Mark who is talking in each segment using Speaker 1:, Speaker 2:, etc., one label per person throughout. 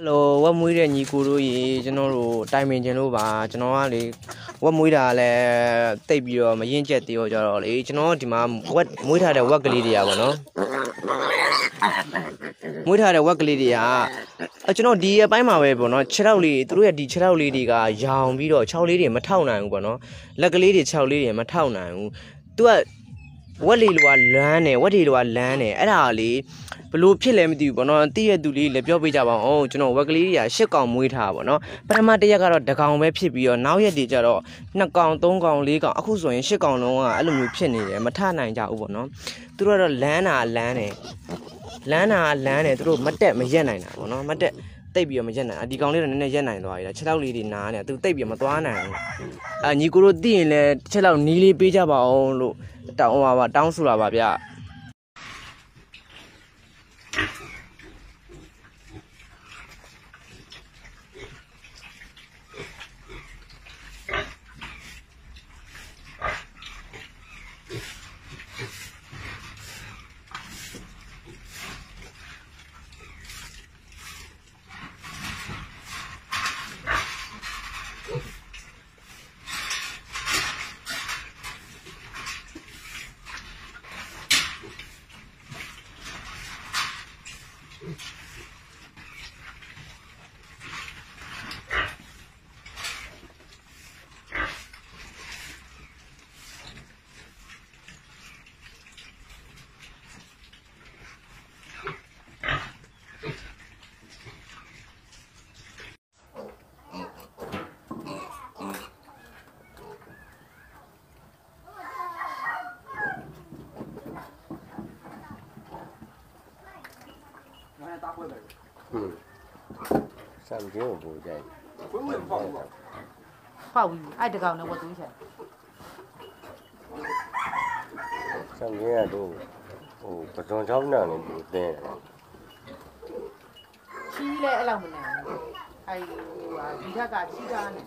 Speaker 1: Hello, what muy de ni guru ye, general timing general ba, generally what muy da le debut ma yin jet dio jo le, general di ma what muy da de work li dia ba no. Muy da de work li dia. ကျွန်တော်ဒီအပိုင်းမှာပဲပေါ့နော်ခြေထောက်လေးသူတို့ရဲ့ဒီခြေထောက်လေးတွေကရောင်ပြီးတော့6လေးတွေမထောက်နိုင်ဘူးပေါ့နော်လက်ကလေးတွေ6လေးတွေမထောက်နိုင်ဘူးသူကဝက်လေးလိုကလမ်းတယ်ဝက်တွေလိုကလမ်းတယ်အဲ့ဒါလေးဘလို့ဖြစ်လဲမသိဘူးပေါ့နော်တိရသူလေးလည်းပြောပြကြပါအောင်ကျွန်တော်ဝက်ကလေးတွေက8កောင်မွေးထားပါပေါ့နော်ပထမတစ်ရက်ကတော့1កောင်ပဲဖြစ်ပြီးတော့နောက်ရက်တွေကျတော့2កောင်3កောင်4កောင်အခုဆိုရင်8កောင်လုံးကအဲ့လိုမျိုးဖြစ်နေတယ်မထနိုင်ကြဘူးပေါ့နော်သူတို့ကတော့လမ်းတာလမ်းတယ်သူတို့မတက်မရက်နိုင်တာပေါ့နော်မတက်တိတ်ပြီးတော့မရက်နိုင်ဒီကောင်လေးတော့နည်းနည်းရက်နိုင်သွားပြီလား6လောက်လေးတွေနားနေသူတိတ်ပြီးမသွားနိုင်ဘူးညီကိုတို့သိရင်လည်း6လောက်နီးလေးပေးကြပါအောင်လို့တောင်းဆိုတာပါဗျSao chứ một buổi chạy
Speaker 2: Phao ai được gạo nào qua túi chả
Speaker 3: Sao chứ là đủ có trong chốc nào này đủ tiền
Speaker 2: Chi lẽ lòng mình này Hay đi ra cả chi ra này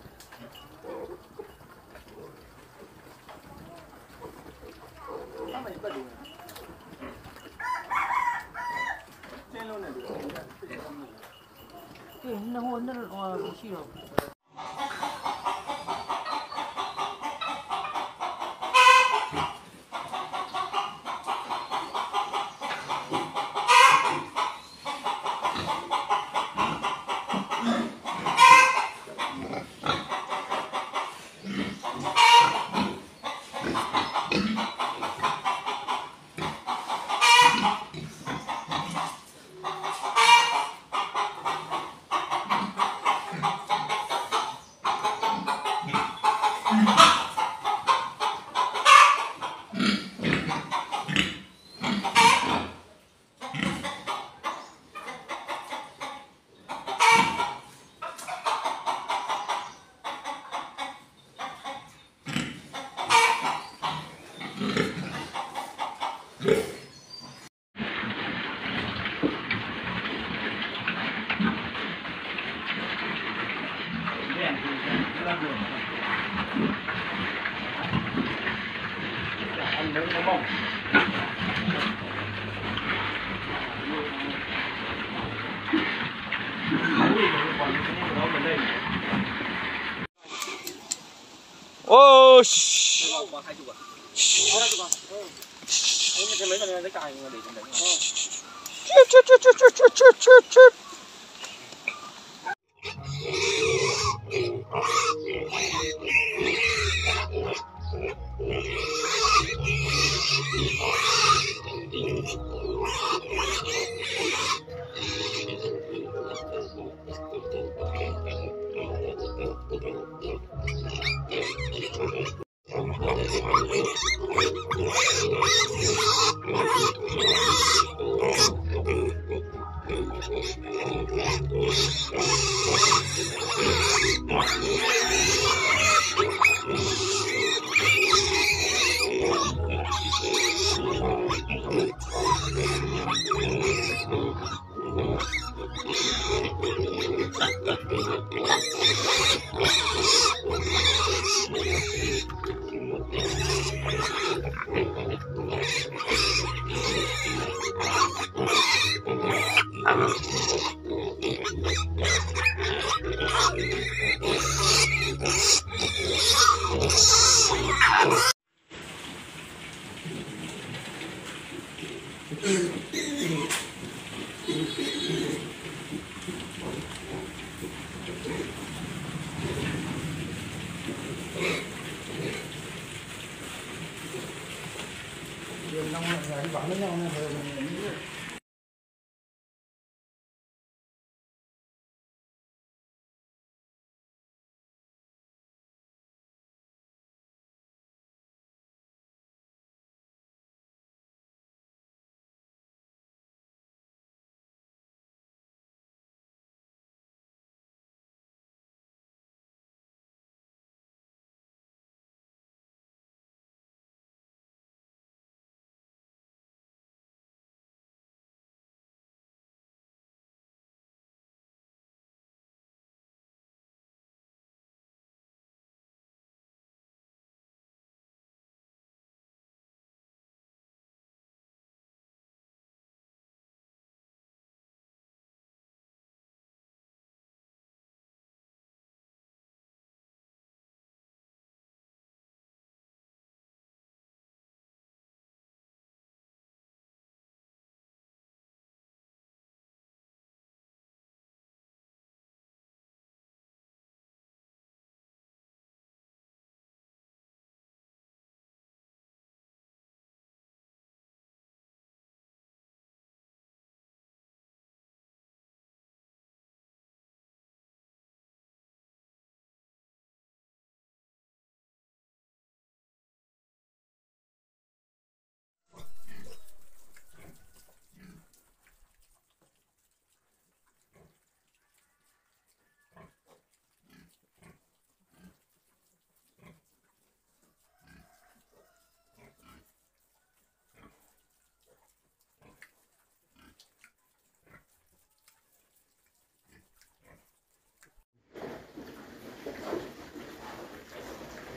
Speaker 2: nó hôn nó chi rồi
Speaker 1: Oh shh.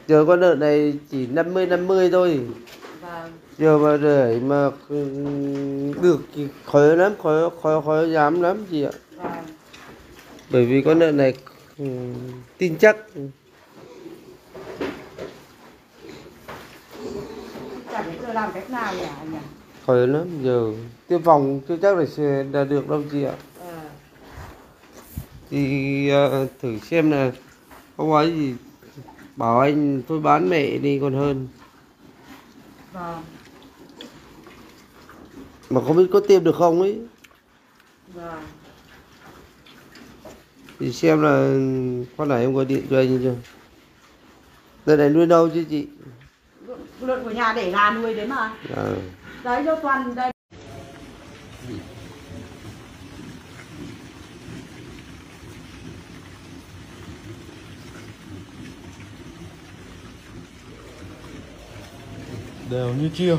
Speaker 4: Giờ con lợn này chỉ 50 thôi.
Speaker 2: Vâng.
Speaker 4: Giờ mà để mà được thì khó lắm, khó dám lắm chị ạ.
Speaker 2: Vâng.
Speaker 4: Bởi vì con lợn này tin chắc.
Speaker 2: Chẳng biết giờ làm cách nào nhỉ anh nhỉ?
Speaker 4: Khó lắm, giờ tiêm phòng chưa chắc là được đâu chị ạ. Thì thử xem là không ấy gì bảo anh thôi bán mẹ đi còn hơn.
Speaker 2: Vâng.
Speaker 4: Mà không biết có tiêm được không ấy.
Speaker 2: Vâng.
Speaker 4: Thì xem là con này em gọi điện cho anh chưa. Đây này nuôi đâu chứ chị?
Speaker 2: Lợn của nhà để gà nuôi đấy mà. Đấy cho toàn đây.
Speaker 5: Đều như chia.